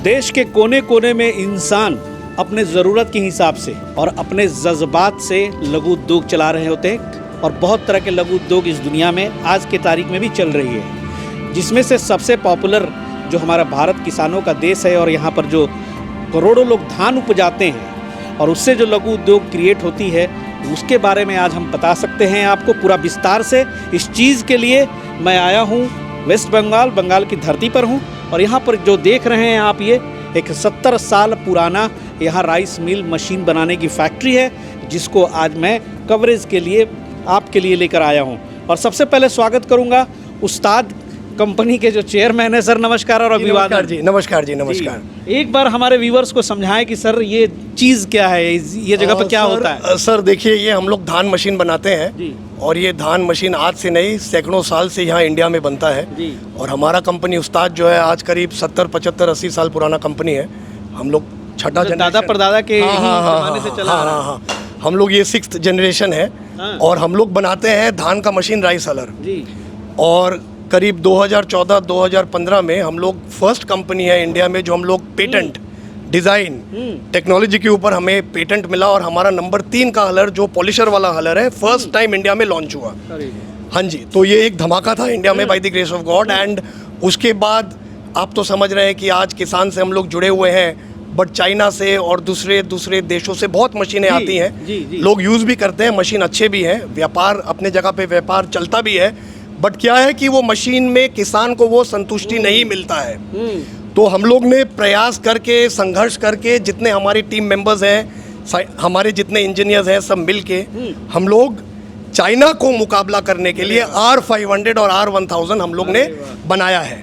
देश के कोने कोने में इंसान अपने ज़रूरत के हिसाब से और अपने जज्बात से लघु उद्योग चला रहे होते हैं और बहुत तरह के लघु उद्योग इस दुनिया में आज के तारीख में भी चल रही है, जिसमें से सबसे पॉपुलर जो हमारा भारत किसानों का देश है और यहाँ पर जो करोड़ों लोग धान उपजाते हैं और उससे जो लघु उद्योग क्रिएट होती है उसके बारे में आज हम बता सकते हैं आपको पूरा विस्तार से। इस चीज़ के लिए मैं आया हूँ वेस्ट बंगाल, बंगाल की धरती पर हूँ और यहाँ पर जो देख रहे हैं आप, ये एक 70 साल पुराना यहाँ राइस मिल मशीन बनाने की फैक्ट्री है, जिसको आज मैं कवरेज के लिए आपके लिए लेकर आया हूँ। और सबसे पहले स्वागत करूँगा उस्ताद कंपनी के जो चेयरमैन है। सर नमस्कार और अभिवादन जी। नमस्कार जी, नमस्कार। एक बार हमारे व्यूवर्स को समझाएं कि सर ये चीज़ क्या है, ये जगह पर क्या होता है। सर देखिए, ये हम लोग धान मशीन बनाते हैं जी। और ये धान मशीन आज से नहीं, सैकड़ों साल से यहाँ इंडिया में बनता है जी। और हमारा कंपनी उस्ताद जो है आज करीब 70, 75, 80 साल पुराना कंपनी है। हम लोग छठा दादा परदादा के जमाने से चला आ रहा है। हाँ, हम लोग ये 6th जनरेशन है और हम लोग बनाते हैं धान का मशीन राइस हलर। जी। और करीब 2014-2015 में हम लोग फर्स्ट कंपनी है इंडिया में जो हम लोग पेटेंट डिज़ाइन टेक्नोलॉजी के ऊपर हमें पेटेंट मिला और हमारा नंबर 3 का हलर जो पॉलिशर वाला हलर है फर्स्ट टाइम इंडिया में लॉन्च हुआ। हाँ जी, तो ये एक धमाका था इंडिया में by the grace of God. And उसके बाद आप तो समझ रहे हैं कि आज किसान से हम लोग जुड़े हुए हैं, बट चाइना से और दूसरे देशों से बहुत मशीनें आती हैं। लोग यूज़ भी करते हैं, मशीन अच्छे भी हैं, व्यापार अपने जगह पे व्यापार चलता भी है, बट क्या है कि वो मशीन में किसान को वो संतुष्टि नहीं मिलता है। तो हम लोग ने प्रयास करके, संघर्ष करके, जितने हमारी टीम मेंबर्स हैं, हमारे जितने इंजीनियर्स हैं, सब मिल के हम लोग चाइना को मुकाबला करने के लिए R500 और R1000 हम लोग ने बनाया है,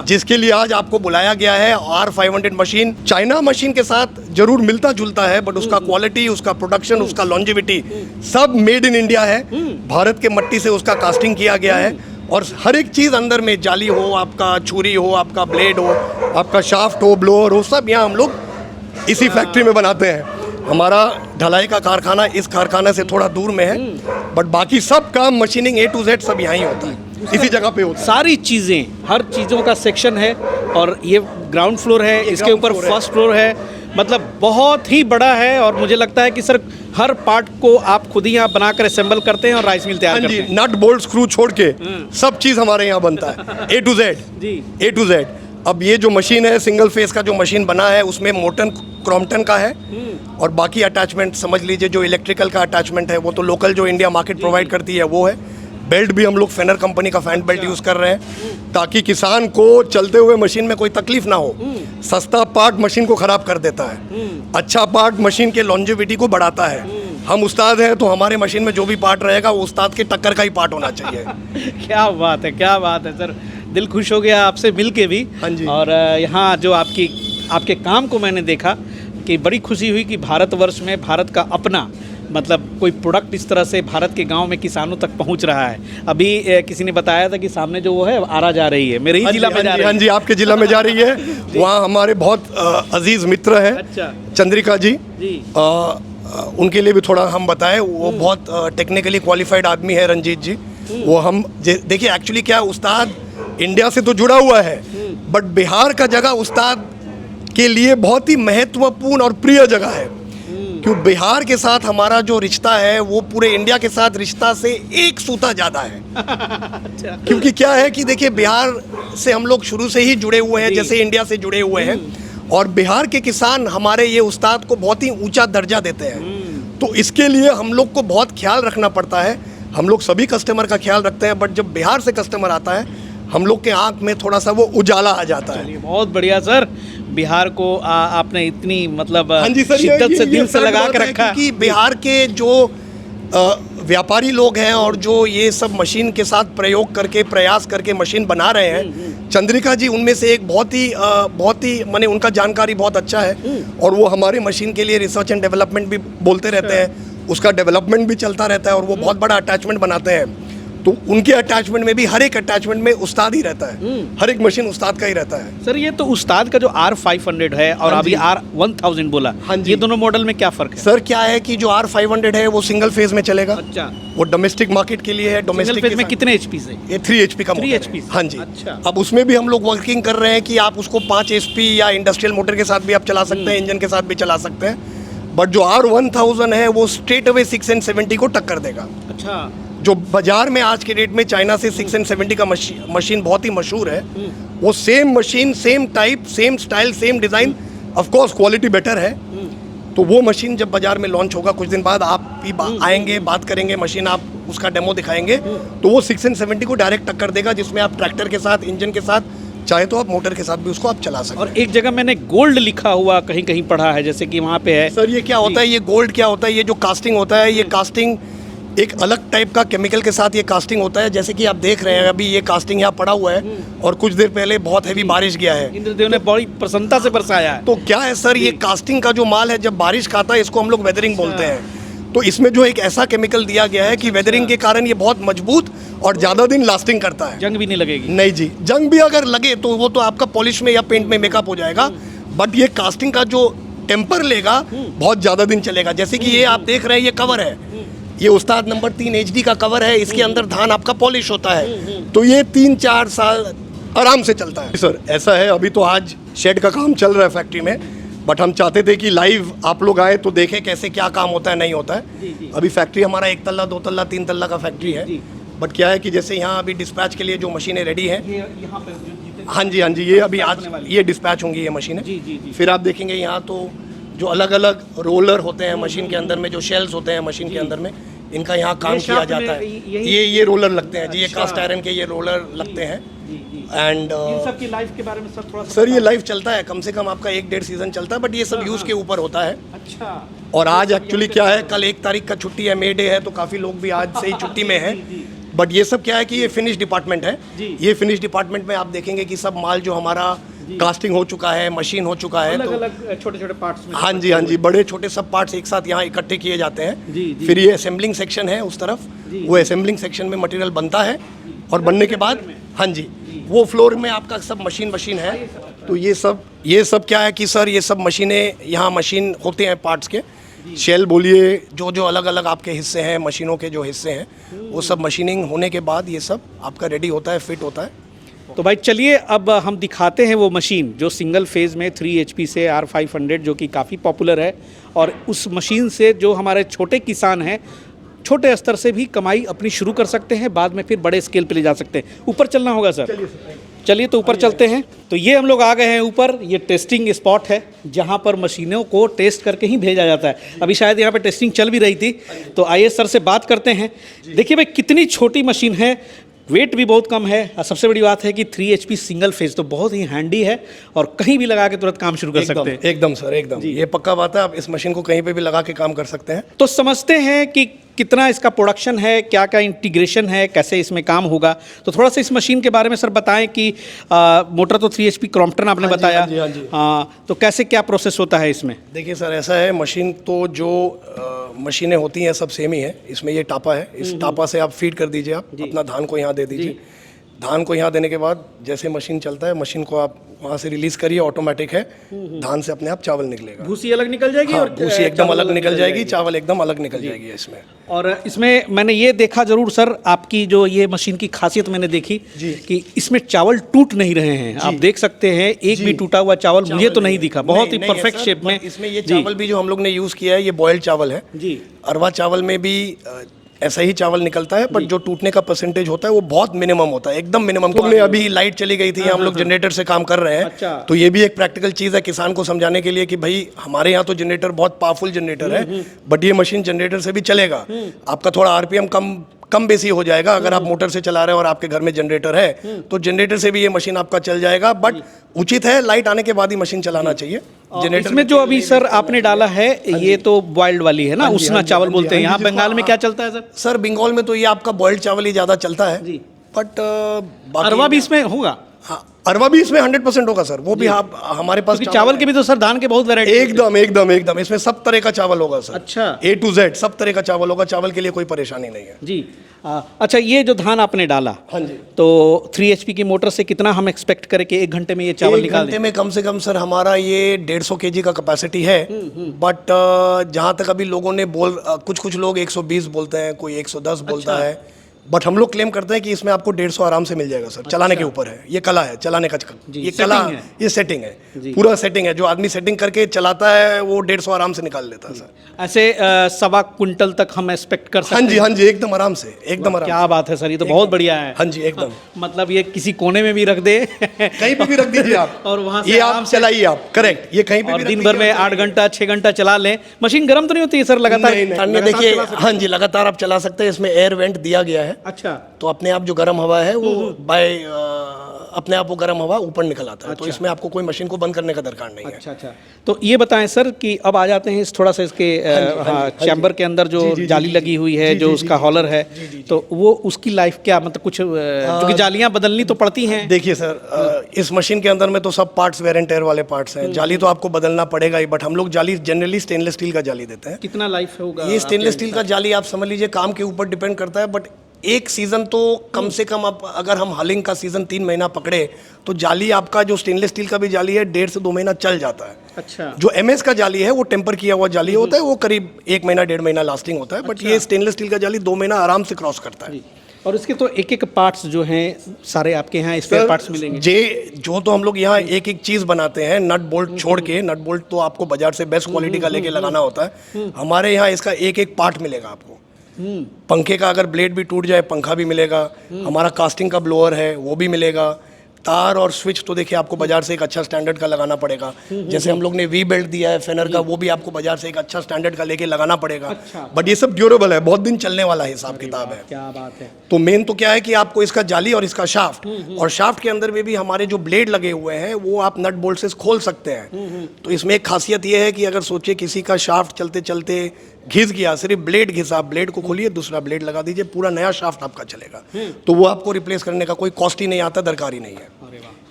जिसके लिए आज आपको बुलाया गया है। R500 मशीन चाइना मशीन के साथ जरूर मिलता जुलता है, बट उसका क्वालिटी, उसका प्रोडक्शन, उसका लॉन्जिविटी सब मेड इन इंडिया है। भारत के मट्टी से उसका कास्टिंग किया गया है और हर एक चीज़ अंदर में, जाली हो, आपका छुरी हो, आपका ब्लेड हो, आपका शाफ्ट हो, ब्लोअर हो, सब यहाँ हम लोग इसी फैक्ट्री में बनाते हैं। हमारा ढलाई का कारखाना इस कारखाने से थोड़ा दूर में है, बट बाकी सब काम मशीनिंग A to Z सब यहाँ ही होता है, इसी जगह पे होता है। सारी चीज़ें, हर चीज़ों का सेक्शन है और ये ग्राउंड फ्लोर है, इसके ऊपर फर्स्ट फ्लोर है, मतलब बहुत ही बड़ा है। और मुझे लगता है कि सर हर पार्ट को आप खुद ही यहाँ बनाकर असेंबल करते हैं और राइस मिल तैयार करते हैं। नट बोल्ट स्क्रू छोड़ के सब चीज़ हमारे यहाँ बनता है A to Z ji, A to Z। अब ये जो मशीन है, सिंगल फेस का जो मशीन बना है, उसमें मोटन क्रॉम्पटन का है और बाकी अटैचमेंट समझ लीजिए जो इलेक्ट्रिकल का अटैचमेंट है वो तो लोकल जो इंडिया मार्केट प्रोवाइड करती है वो है। बेल्ट भी हम लोग फेनर कंपनी का फैन बेल्ट यूज़ कर रहे हैं ताकि किसान को चलते हुए मशीन में कोई तकलीफ ना हो। सस्ता पार्ट मशीन को ख़राब कर देता है, अच्छा पार्ट मशीन के लॉन्जिविटी को बढ़ाता है। हम उस्ताद हैं तो हमारे मशीन में जो भी पार्ट रहेगा वो उस्ताद के टक्कर का ही पार्ट होना चाहिए। क्या बात है, क्या बात है सर, दिल खुश हो गया आपसे मिल के भी। हाँ जी। और यहाँ जो आपके काम को मैंने देखा कि बड़ी खुशी हुई कि भारतवर्ष में भारत का अपना मतलब कोई प्रोडक्ट इस तरह से भारत के गांव में किसानों तक पहुंच रहा है। अभी किसी ने बताया था कि सामने जो वो है आरा जा रही है, मेरे ही जिला में जा रही है। हाँ जी, आपके जिला में जा रही है। वहाँ हमारे बहुत अजीज मित्र हैं। अच्छा। चंद्रिका जी, जी। उनके लिए भी थोड़ा हम बताएं। वो बहुत टेक्निकली क्वालिफाइड आदमी है, रंजीत जी। वो हम देखिए एक्चुअली क्या, उस्ताद इंडिया से तो जुड़ा हुआ है, बट बिहार का जगह उस्ताद के लिए बहुत ही महत्वपूर्ण और प्रिय जगह है, क्यों बिहार के साथ हमारा जो रिश्ता है वो पूरे इंडिया के साथ रिश्ता से एक सूता ज़्यादा है। अच्छा। क्योंकि क्या है कि देखिए, बिहार से हम लोग शुरू से ही जुड़े हुए हैं, जैसे इंडिया से जुड़े हुए हैं, और बिहार के किसान हमारे ये उस्ताद को बहुत ही ऊंचा दर्जा देते हैं। तो इसके लिए हम लोग को बहुत ख्याल रखना पड़ता है। हम लोग सभी कस्टमर का ख्याल रखते हैं, बट जब बिहार से कस्टमर आता है हम लोग के आँख में थोड़ा सा वो उजाला आ जाता है। बहुत बढ़िया सर, बिहार को आपने इतनी मतलब हाँ जी सर, शिद्दत से दिल से लगा के रखा है। क्योंकि बिहार के जो व्यापारी लोग हैं और जो ये सब मशीन के साथ प्रयोग करके, प्रयास करके मशीन बना रहे हैं, चंद्रिका जी उनमें से एक बहुत ही माने उनका जानकारी बहुत अच्छा है और वो हमारे मशीन के लिए रिसर्च एंड डेवलपमेंट भी बोलते रहते हैं, उसका डेवलपमेंट भी चलता रहता है और वो बहुत बड़ा अटैचमेंट बनाते हैं। तो उनके अटैचमेंट में भी हर एक अटैचमेंट में उस्ताद ही रहता है, हर एक मशीन उस्ताद का ही रहता है। सर ये तो उस्ताद का जो R500 है और अभी R1000 बोला, हाँ जी। ये दोनों मॉडल में क्या फर्क है? सर क्या है कि जो R500 है वो सिंगल फेज में चलेगा, अच्छा, वो डोमेस्टिक मार्केट के लिए है। सिंगल डोमेस्टिक फेज में कितने HP से? ये 3 HP का 3 मोटर HP है। से। हाँ जी। अच्छा। अब उसमें भी हम लोग वर्किंग कर रहे हैं कि आप उसको 5 HP या इंडस्ट्रियल मोटर के साथ भी आप चला सकते हैं, इंजन के साथ भी चला सकते हैं। बट जो R1000 है वो स्ट्रेट अवे 6N70 को टक्कर देगा। अच्छा, जो बाजार में आज के डेट में चाइना से 6N70 का मशीन बहुत ही मशहूर है, वो same machine, same type, same style, same design, of course quality better है। तो वो मशीन जब बाजार में लॉन्च होगा कुछ दिन बाद, आप भी आएंगे, बात करेंगे, मशीन आप उसका डेमो दिखाएंगे, तो वो 6N70 को डायरेक्ट टक्कर देगा, जिसमें आप ट्रैक्टर के साथ, इंजन के साथ, चाहे तो आप मोटर के साथ भी उसको आप चला सकते हैं। और एक जगह मैंने गोल्ड लिखा हुआ कहीं कहीं पढ़ा है, जैसे कि वहाँ पे है। सर ये क्या होता है, ये गोल्ड क्या होता है, ये जो कास्टिंग होता है, ये कास्टिंग एक अलग टाइप का केमिकल के साथ ये कास्टिंग होता है। जैसे कि आप देख रहे हैं अभी ये कास्टिंग यहाँ पड़ा हुआ है और कुछ देर पहले बहुत हैवी बारिश गया है, इंद्रदेव ने बड़ी प्रसन्नता से बरसाया है। तो क्या है सर, ये कास्टिंग का जो माल है जब बारिश खाता है इसको हम लोग वेदरिंग बोलते हैं। तो इसमें जो एक ऐसा केमिकल दिया गया है कि वेदरिंग के कारण ये बहुत मजबूत और ज़्यादा दिन लास्टिंग करता है। जंग भी नहीं लगेगी? नहीं जी, जंग भी अगर लगे तो वो तो आपका पॉलिश में या पेंट में मेकअप हो जाएगा, बट ये कास्टिंग का जो टेम्पर लेगा बहुत ज़्यादा दिन चलेगा। जैसे कि ये आप देख रहे हैं, ये कवर है, ये उस्ताद नंबर 3 HD का कवर है, इसके अंदर धान आपका पॉलिश होता है, तो ये 3-4 साल आराम से चलता है। सर ऐसा है, अभी तो आज शेड का काम चल रहा है फैक्ट्री में, बट हम चाहते थे कि लाइव आप लोग आए तो देखें कैसे क्या काम होता है, नहीं होता है। अभी फैक्ट्री हमारा 1 तल्ला, 2 तल्ला, 3 तल्ला का फैक्ट्री है, बट क्या है कि जैसे यहाँ अभी डिस्पैच के लिए जो मशीनें रेडी हैं, यहाँ पे हाँ जी, हाँ जी, ये अभी आज ये डिस्पैच होंगी ये मशीनें। फिर आप देखेंगे यहाँ तो जो अलग अलग रोलर होते हैं मशीन के अंदर में, जो शेल्स होते हैं मशीन के अंदर में, इनका यहाँ काम किया जाता है। ये रोलर लगते हैं जी, ये कास्ट आयरन के ये रोलर लगते हैं। एंड इन सब की लाइफ के बारे में सर थोड़ा सा सर ये लाइफ चलता है, कम से कम आपका 1-1.5 सीजन चलता है, बट ये सब यूज़ के ऊपर होता है। अच्छा। और आज एक्चुअली क्या है, कल 1 तारीख का छुट्टी है, मे डे है, तो काफ़ी लोग भी आज से ही छुट्टी में हैं। बट ये सब क्या है कि ये फिनिश डिपार्टमेंट है। ये फिनिश डिपार्टमेंट में आप देखेंगे कि सब माल जो हमारा कास्टिंग हो चुका है, मशीन हो चुका है, तो अलग छोटे छोटे पार्ट्स में। हाँ जी, हाँ जी, बड़े छोटे सब पार्ट्स एक साथ यहाँ इकट्ठे किए जाते हैं। फिर ये असेंबलिंग सेक्शन है उस तरफ, वो असेंबलिंग सेक्शन में मटेरियल बनता है और बनने के बाद हाँ जी, वो फ्लोर में आपका सब मशीन है। तो ये सब क्या है कि सर ये सब मशीनें यहाँ मशीन होते हैं पार्ट्स के, शेल बोलिए, जो अलग अलग आपके हिस्से हैं, मशीनों के जो हिस्से हैं, वो सब मशीनिंग होने के बाद ये सब आपका रेडी होता है, फिट होता है। तो भाई चलिए अब हम दिखाते हैं वो मशीन जो सिंगल फेज़ में 3 HP से R500 जो कि काफ़ी पॉपुलर है, और उस मशीन से जो हमारे छोटे किसान हैं छोटे स्तर से भी कमाई अपनी शुरू कर सकते हैं, बाद में फिर बड़े स्केल पे ले जा सकते हैं। ऊपर चलना होगा सर? चलिए तो ऊपर चलते हैं। तो ये हम लोग आ गए हैं ऊपर, ये टेस्टिंग स्पॉट है जहाँ पर मशीनों को टेस्ट करके ही भेजा जाता है। अभी शायद यहाँ पे टेस्टिंग चल भी रही थी, तो आइए सर से बात करते हैं। देखिए भाई कितनी छोटी मशीन है, वेट भी बहुत कम है, और सबसे बड़ी बात है कि 3 HP सिंगल फेज तो बहुत ही हैंडी है और कहीं भी लगा के तुरंत काम शुरू कर सकते हैं। एकदम सर, एकदम ये पक्का बात है, आप इस मशीन को कहीं पे भी लगा के काम कर सकते हैं। तो समझते हैं कि कितना इसका प्रोडक्शन है, क्या क्या इंटीग्रेशन है, कैसे इसमें काम होगा। तो थोड़ा सा इस मशीन के बारे में सर बताएं कि मोटर तो 3 HP क्रॉम्पटन आपने बताया, तो कैसे क्या प्रोसेस होता है इसमें? देखिए सर ऐसा है, मशीन तो जो मशीनें होती हैं सब सेम ही है। इसमें ये टापा है, इस टापा से आप फीड कर दीजिए, आप अपना धान को यहाँ दे दीजिए। धान को यहाँ देने के बाद जैसे मशीन चलता है, मशीन को आप वहाँ से रिलीज करिए, ऑटोमेटिक है, धान से अपने आप चावल निकलेगा। भूसी अलग निकल जाएगी? हाँ, और भूसी एकदम अलग निकल जाएगी, चावल एकदम अलग निकल जाएगी इसमें। और इसमें मैंने ये देखा जरूर सर, आपकी जो ये मशीन की खासियत मैंने देखी कि इसमें चावल टूट नहीं रहे हैं। आप देख सकते हैं एक भी टूटा हुआ चावल मुझे तो नहीं दिखा, बहुत ही परफेक्ट शेप में। इसमें ये चावल भी जो हम लोग ने यूज़ किया है, ये बॉयल्ड चावल है जी। अरवा चावल में भी ऐसा ही चावल निकलता है, बट जो टूटने का परसेंटेज होता है वो बहुत मिनिमम होता है, एकदम मिनिमम। तो अभी लाइट चली गई थी, हम लोग जनरेटर से काम कर रहे हैं, तो ये भी एक प्रैक्टिकल चीज़ है किसान को समझाने के लिए कि भाई हमारे यहाँ तो जनरेटर बहुत पावरफुल जनरेटर है, बट ये मशीन जनरेटर से भी चलेगा। आपका थोड़ा RPM कम बेसी हो जाएगा अगर आप मोटर से चला रहे हैं और आपके घर में जनरेटर है, तो जनरेटर से भी ये मशीन आपका चल जाएगा। बट उचित है लाइट आने के बाद ही मशीन चलाना चाहिए। जनरेटर इसमें जो अभी सर आपने डाला है ये तो बॉइल्ड वाली है ना, उसना चावल बोलते हैं। यहाँ बंगाल में क्या चलता है सर? सर बंगाल में तो ये आपका बॉइल्ड चावल ही ज़्यादा चलता है, बट अरवा भी इसमें होगा? हाँ, अरवा भी इसमें 100% होगा सर, वो भी आप हमारे पास चावल के भी तो सर धान के बहुत वैरायटी। एकदम इसमें सब तरह का चावल होगा सर। अच्छा, A to Z सब तरह का चावल होगा, चावल के लिए कोई परेशानी नहीं है जी। अच्छा, ये जो धान आपने डाला, हाँ जी, तो 3 HP की मोटर से कितना हम एक्सपेक्ट करें कि 1 घंटे में ये चावल एक निकाल घंटे में कम से कम सर हमारा ये 150 kg का कैपेसिटी है। बट जहाँ तक अभी लोगों ने कुछ लोग 120 बोलते हैं, कोई 110 बोलता अच्छा। है। बट हम लोग क्लेम करते हैं कि इसमें आपको 150 आराम से मिल जाएगा सर। चलाने के ऊपर है, ये कला है चलाने का। जी, ये setting कला, है। ये सेटिंग है, जी। पूरा सेटिंग है। जो आदमी सेटिंग करके चलाता है वो 150 आराम से निकाल लेता है सर। ऐसे 1.25 क्विंटल तक हम एक्सपेक्ट कर सकते हाँ हैं? जी, हाँ जी, एकदम आराम से, एकदम आराम क्या बात है सर, ये तो बहुत बढ़िया है। हाँ जी, एकदम। मतलब ये किसी कोने में भी रख दे कहीं पे भी रख दीजिए आप और वहाँ से ये आराम आप चलाइए आप, करेक्ट। ये कहीं पे और भी रख दिन भर में दीजिए, 8 घंटा 6 घंटा चला लें। मशीन गर्म तो नहीं होती है सर लगातार? नहीं, लगातार देखिए, चला सकते हाँ जी, लगातार आप चला सकते हैं। इसमें एयर वेंट दिया गया है, हैं? अच्छा, तो अपने आप जो गर्म हवा है वो अपने आप वो गर्म हवा ऊपर निकल आता है। तो इसमें आपको कोई मशीन को बंद करने का दरकार नहीं है। अच्छा अच्छा। तो ये बताएं सर कि अब आ जाते हैं इस थोड़ा सा इसके चैम्बर के अंदर जो जाली लगी हुई है, जो उसका हॉलर है, तो वो उसकी लाइफ क्या, मतलब कुछ क्योंकि जालियां बदलनी तो पड़ती हैं। देखिए सर, इस मशीन के अंदर में तो सब पार्ट्स वेयर एंड टेयर वाले पार्ट्स हैं। जाली तो आपको बदलना पड़ेगा ही, बट हम लोग जाली जनरली स्टेनलेस स्टील का जाली देते हैं। कितना लाइफ होगा? ये स्टेनलेस स्टील का जाली आप समझ लीजिए काम के ऊपर डिपेंड करता है, बट एक सीजन तो कम से कम आप अगर हम हलिंग का सीजन 3 महीना पकड़े तो जाली आपका जो स्टेनलेस स्टील का भी जाली है 1.5 से 2 महीना चल जाता है। अच्छा। जो MS का जाली है वो टेम्पर किया हुआ जाली होता है, वो करीब 1 महीना 1.5 महीना लास्टिंग होता है। बट ये स्टेनलेस स्टील का जाली 2 महीना आराम से क्रॉस करता है। और इसके तो एक एक पार्ट्स जो हैं सारे आपके यहाँ स्पेयर पार्ट्स मिलेंगे? जो तो हम लोग यहाँ एक एक चीज बनाते हैं, नट बोल्ट छोड़ के। नट बोल्ट तो आपको बाजार से बेस्ट क्वालिटी का लेके लगाना होता है। हमारे यहाँ इसका एक एक पार्ट मिलेगा आपको। पंखे का अगर ब्लेड भी टूट जाए पंखा भी मिलेगा। हमारा कास्टिंग का ब्लोअर है वो भी मिलेगा। तार और स्विच तो देखिए आपको बाजार से एक अच्छा स्टैंडर्ड का लगाना पड़ेगा। जैसे हम लोग ने वी बेल्ट दिया है फेनर का, वो भी आपको बाजार से एक अच्छा स्टैंडर्ड का लेके लगाना पड़ेगा। अच्छा। बट ये सब ड्यूरेबल है, बहुत दिन चलने वाला हिसाब किताब है। क्या बात है। तो मेन तो क्या है कि आपको इसका जाली और इसका शाफ्ट, और शाफ्ट के अंदर में भी हमारे जो ब्लेड लगे हुए हैं वो आप नट बोल्ट से खोल सकते हैं। तो इसमें एक खासियत ये है कि अगर सोचिए किसी का शाफ्ट चलते चलते घिस गया, सिर्फ ब्लेड घिसा, ब्लेड को खोलिए, दूसरा ब्लेड लगा दीजिए, पूरा नया शाफ्ट आपका चलेगा। तो वो आपको रिप्लेस करने का कोई कॉस्ट ही नहीं आता, दरकार ही नहीं है।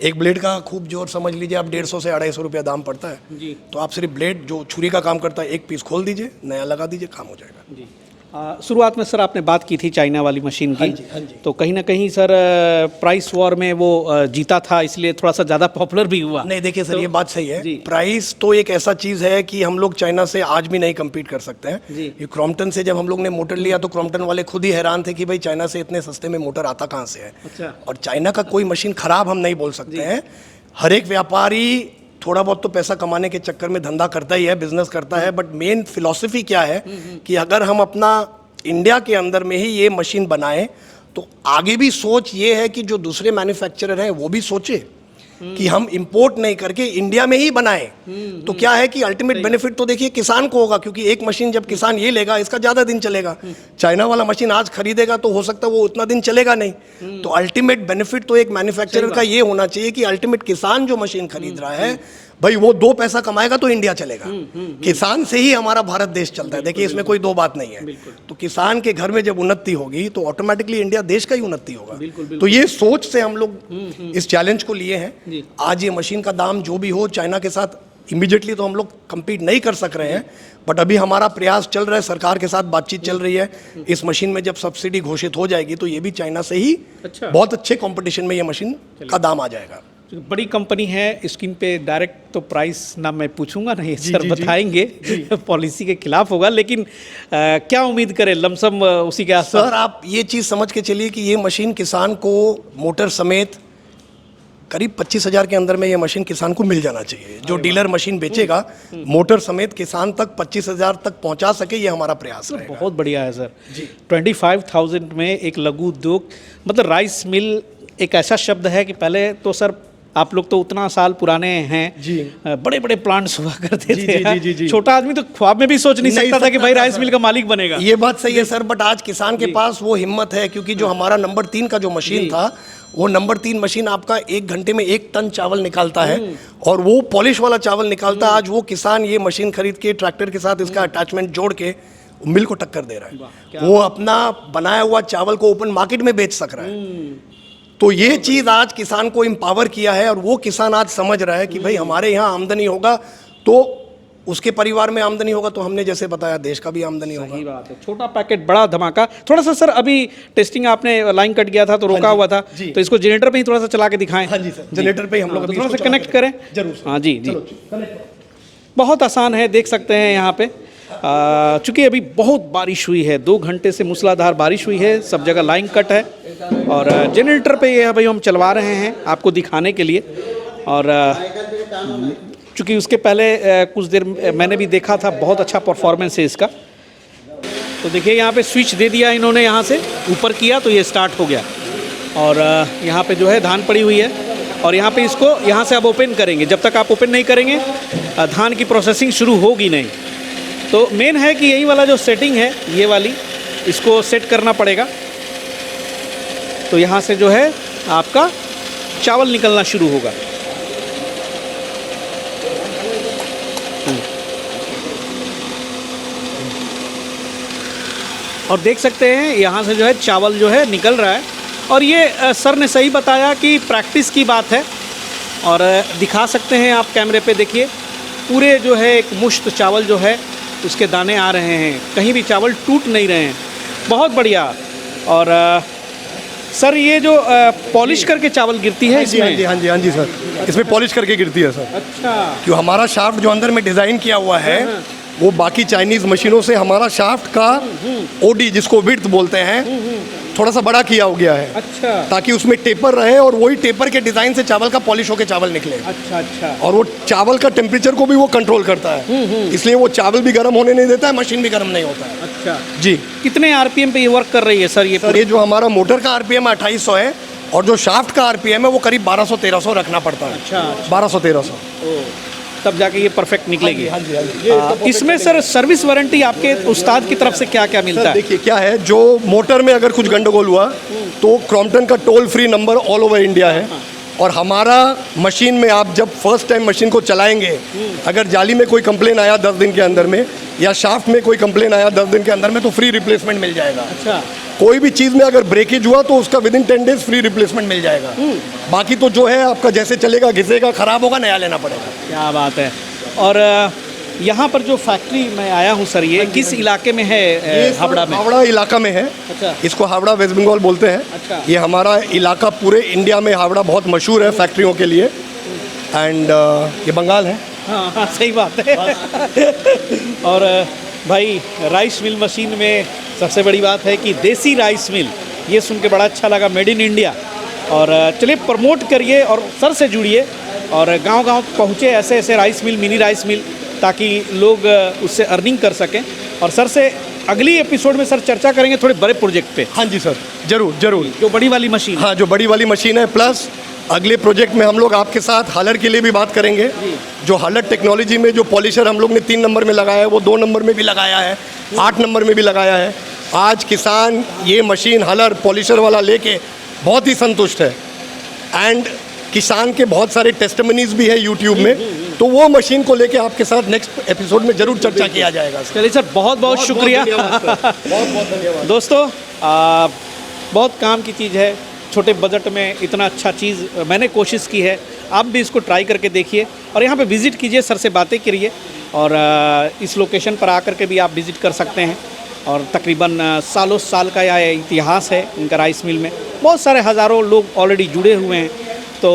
एक ब्लेड का खूब जोर समझ लीजिए आप 150 से 250 रुपया दाम पड़ता है जी। तो आप सिर्फ ब्लेड जो छुरी का काम करता है एक पीस खोल दीजिए, नया लगा दीजिए, काम हो जाएगा। जी। शुरुआत में सर आपने बात की थी चाइना वाली मशीन की। हाँ जी। तो कहीं ना कहीं सर प्राइस वॉर में वो जीता था, इसलिए थोड़ा सा ज़्यादा पॉपुलर भी हुआ। नहीं देखिए सर, तो, ये बात सही है। जी। प्राइस तो एक ऐसा चीज़ है कि हम लोग चाइना से आज भी नहीं कम्पीट कर सकते हैं। जी। ये क्रॉम्पटन से जब हम लोग ने मोटर लिया तो क्रॉम्पटन वाले खुद ही हैरान थे कि भाई चाइना से इतने सस्ते में मोटर आता कहाँ से है। अच्छा। और चाइना का कोई मशीन खराब हम नहीं बोल सकते हैं। हर एक व्यापारी थोड़ा बहुत तो पैसा कमाने के चक्कर में धंधा करता ही है, बिजनेस करता है। बट मेन फिलॉसफी क्या है कि अगर हम अपना इंडिया के अंदर में ही ये मशीन बनाएं तो आगे भी सोच ये है कि जो दूसरे मैन्युफैक्चरर हैं वो भी सोचे कि हम इंपोर्ट नहीं करके इंडिया में ही बनाएं। तो क्या है कि अल्टीमेट बेनिफिट तो देखिए किसान को होगा, क्योंकि एक मशीन जब किसान ये लेगा इसका ज़्यादा दिन चलेगा। चाइना वाला मशीन आज खरीदेगा तो हो सकता है वो उतना दिन चलेगा नहीं। तो अल्टीमेट बेनिफिट तो एक मैन्युफैक्चरर का ये होना चाहिए कि अल्टीमेट किसान जो मशीन खरीद रहा है भाई वो 2 पैसा कमाएगा तो इंडिया चलेगा। किसान से ही हमारा भारत देश चलता है। देखिए इसमें कोई 2 बात नहीं है। तो किसान के घर में जब उन्नति होगी तो ऑटोमेटिकली इंडिया देश का ही उन्नति होगा। तो ये सोच से हम लोग इस चैलेंज को लिए हैं। आज ये मशीन का दाम जो भी हो, चाइना के साथ इमीडिएटली तो हम लोग कम्पीट नहीं कर सक रहे हैं, बट अभी हमारा प्रयास चल रहा है, सरकार के साथ बातचीत चल रही है। इस मशीन में जब सब्सिडी घोषित हो जाएगी तो ये भी चाइना से ही बहुत अच्छे कंपटीशन में ये मशीन का दाम आ जाएगा। बड़ी कंपनी है, स्क्रीन पे डायरेक्ट तो प्राइस ना मैं पूछूंगा, नहीं सर बताएंगे, पॉलिसी के खिलाफ होगा। लेकिन क्या उम्मीद करें लमसम उसी के आसपास? सर आप ये चीज़ समझ के चलिए कि ये मशीन किसान को मोटर समेत करीब 25,000 के अंदर में ये मशीन किसान को मिल जाना चाहिए। जो डीलर मशीन बेचेगा मोटर समेत किसान तक 25,000 तक पहुंचा सके, ये हमारा प्रयास है। बहुत बढ़िया है सर। 25,000 में एक लघु उद्योग, मतलब राइस मिल एक ऐसा शब्द है कि पहले तो सर आप लोग तो उतना साल पुराने हैं जी, बड़े बड़े प्लांट्स हुआ करते जी, थे। जी, जी, जी। छोटा आदमी तो ख्वाब में भी सोच नहीं सकता था कि भाई राइस मिल का मालिक बनेगा। ये बात सही है सर, बट आज किसान के पास वो हिम्मत है, क्योंकि जो हमारा नंबर 3 का जो मशीन था वो नंबर 3 मशीन आपका 1 घंटे में 1 टन चावल निकालता है और वो पॉलिश वाला चावल निकालता है। आज वो किसान ये मशीन खरीद के ट्रैक्टर के साथ इसका अटैचमेंट जोड़ के मिल को टक्कर दे रहा है। वो अपना बनाया हुआ चावल को ओपन मार्केट में बेच सक रहा है। तो ये चीज़ आज किसान को एम्पावर किया है और वो किसान आज समझ रहा है कि भाई हमारे यहाँ आमदनी होगा तो उसके परिवार में आमदनी होगा तो हमने जैसे बताया देश का भी आमदनी होगा। सही बात है, छोटा पैकेट बड़ा धमाका। थोड़ा सा सर अभी टेस्टिंग आपने लाइन कट गया था तो रोका हुआ था, जी। तो इसको जनरेटर पे ही थोड़ा सा चला के दिखाएं। हाँ जी सर, जनरेटर पे ही हम लोग तो अभी थोड़ा इसको सा चला कनेक्ट के करें। जरूर सर। हाँ जी जी, चलो, connect। बहुत आसान है, देख सकते हैं यहाँ पे। चूँकि अभी बहुत बारिश हुई है, 2 घंटे से मूसलाधार बारिश हुई है, सब जगह लाइन कट है और जनरेटर पे ये भाई हम चलवा रहे हैं आपको दिखाने के लिए। और चूँकि उसके पहले कुछ देर मैंने भी देखा था, बहुत अच्छा परफॉर्मेंस है इसका। तो देखिए यहाँ पे स्विच दे दिया इन्होंने, यहाँ से ऊपर किया तो ये स्टार्ट हो गया। और यहाँ पे जो है धान पड़ी हुई है और यहाँ पे इसको यहाँ से अब ओपन करेंगे। जब तक आप ओपन नहीं करेंगे धान की प्रोसेसिंग शुरू होगी नहीं। तो मेन है कि यही वाला जो सेटिंग है, ये वाली, इसको सेट करना पड़ेगा। तो यहाँ से जो है आपका चावल निकलना शुरू होगा। और देख सकते हैं यहाँ से जो है चावल जो है निकल रहा है। और ये सर ने सही बताया कि प्रैक्टिस की बात है। और दिखा सकते हैं आप कैमरे पे, देखिए पूरे जो है एक मुश्त चावल जो है उसके दाने आ रहे हैं, कहीं भी चावल टूट नहीं रहे हैं। बहुत बढ़िया। और सर ये जो पॉलिश करके चावल गिरती है हाँ इसमें? जी सर, इसमें पॉलिश करके गिरती है सर। अच्छा। क्यों हमारा शाफ्ट जो अंदर में डिज़ाइन किया हुआ है वो बाकी चाइनीज़ मशीनों से हमारा शाफ्ट का ओडी, जिसको विड्थ बोलते हैं, थोड़ा सा बड़ा किया हो गया है। अच्छा ताकि उसमें टेपर रहे और वही टेपर के डिज़ाइन से चावल का पॉलिश होकर चावल निकले। अच्छा अच्छा। और वो चावल का टेम्परेचर को भी वो कंट्रोल करता है, इसलिए वो चावल भी गर्म होने नहीं देता है, मशीन भी गर्म नहीं होता है। अच्छा जी। कितने आरपीएम पे ये वर्क कर रही है सर? सर ये जो हमारा मोटर का आरपीएम 2800 है और जो शाफ्ट का आरपीएम है वो करीब 1200-1300 रखना पड़ता है। अच्छा 1200-1300 तब जाके ये परफेक्ट निकलेगी। हाँ जी। इसमें सर सर्विस वारंटी आपके उस्ताद की तरफ से क्या क्या मिलता है? देखिए क्या है, जो मोटर में अगर कुछ गंडगोल हुआ तो क्रॉम्पटन का toll free number all over India है। और हमारा मशीन में आप जब फर्स्ट टाइम मशीन को चलाएंगे, अगर जाली में कोई कंप्लेन आया 10 दिन के अंदर में या शाफ्ट में कोई कंप्लेन आया 10 दिन के अंदर में, तो फ्री रिप्लेसमेंट मिल जाएगा। अच्छा। कोई भी चीज़ में अगर ब्रेकेज हुआ तो उसका विदिन 10 डेज फ्री रिप्लेसमेंट मिल जाएगा। बाकी तो जो है आपका जैसे चलेगा, घिसेगा, खराब होगा, नया लेना पड़ेगा। क्या बात है। और यहाँ पर जो फैक्ट्री मैं आया हूँ सर, ये किस इलाके में है? हावड़ा में? हावड़ा इलाका में है। अच्छा। इसको हावड़ा वेस्ट बंगाल बोलते हैं। अच्छा। ये हमारा इलाका पूरे इंडिया में, हावड़ा बहुत मशहूर है फैक्ट्रियों के लिए। एंड ये बंगाल है। हाँ हाँ सही बात है। और भाई राइस मिल मशीन में सबसे बड़ी बात है कि देसी राइस मिल, ये सुन के बड़ा अच्छा लगा, मेड इन इंडिया। और चलिए प्रमोट करिए और सर से जुड़िए और गांव-गांव पहुँचे ऐसे ऐसे rice mill, mini rice mill, ताकि लोग उससे अर्निंग कर सकें। और सर से अगली एपिसोड में सर चर्चा करेंगे थोड़े बड़े प्रोजेक्ट पे। हाँ जी सर, जरूर जरूर। जो बड़ी वाली मशीन। हाँ, जो बड़ी वाली मशीन है, प्लस अगले प्रोजेक्ट में हम लोग आपके साथ हालर के लिए भी बात करेंगे। जो हालर टेक्नोलॉजी में जो पॉलिशर हम लोग ने 3 नंबर में लगाया है, वो 2 नंबर में भी लगाया है, 8 नंबर में भी लगाया है। आज किसान ये मशीन हालर पॉलिशर वाला लेके बहुत ही संतुष्ट है। एंड किसान के बहुत सारे टेस्टिमनीज भी है यूट्यूब में, तो वो मशीन को लेके आपके साथ नेक्स्ट एपिसोड में जरूर चर्चा किया जाएगा। चलिए सर, बहुत बहुत शुक्रिया। बहुत धन्यवाद दोस्तों, बहुत काम की चीज़ है, छोटे बजट में इतना अच्छा चीज़ मैंने कोशिश की है, आप भी इसको ट्राई करके देखिए और यहाँ पे विज़िट कीजिए, सर से बातें करिए। और इस लोकेशन पर आकर के भी आप विज़िट कर सकते हैं। और तकरीबन सालों साल का यह इतिहास है इनका राइस मिल में, बहुत सारे हज़ारों लोग ऑलरेडी जुड़े हुए हैं। तो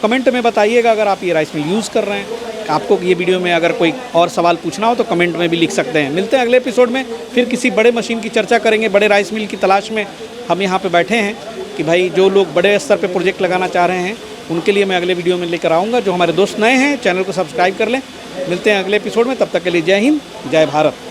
कमेंट में बताइएगा अगर आप ये राइस मिल यूज़ कर रहे हैं। आपको ये वीडियो में अगर कोई और सवाल पूछना हो तो कमेंट में भी लिख सकते हैं। मिलते हैं अगले एपिसोड में, फिर किसी बड़े मशीन की चर्चा करेंगे। बड़े राइस मिल की तलाश में हम यहाँ पे बैठे हैं कि भाई जो लोग बड़े स्तर पे प्रोजेक्ट लगाना चाह रहे हैं उनके लिए मैं अगले वीडियो में लेकर आऊँगा। जो हमारे दोस्त नए हैं चैनल को सब्सक्राइब कर लें। मिलते हैं अगले एपिसोड में, तब तक के लिए जय हिंद, जय भारत।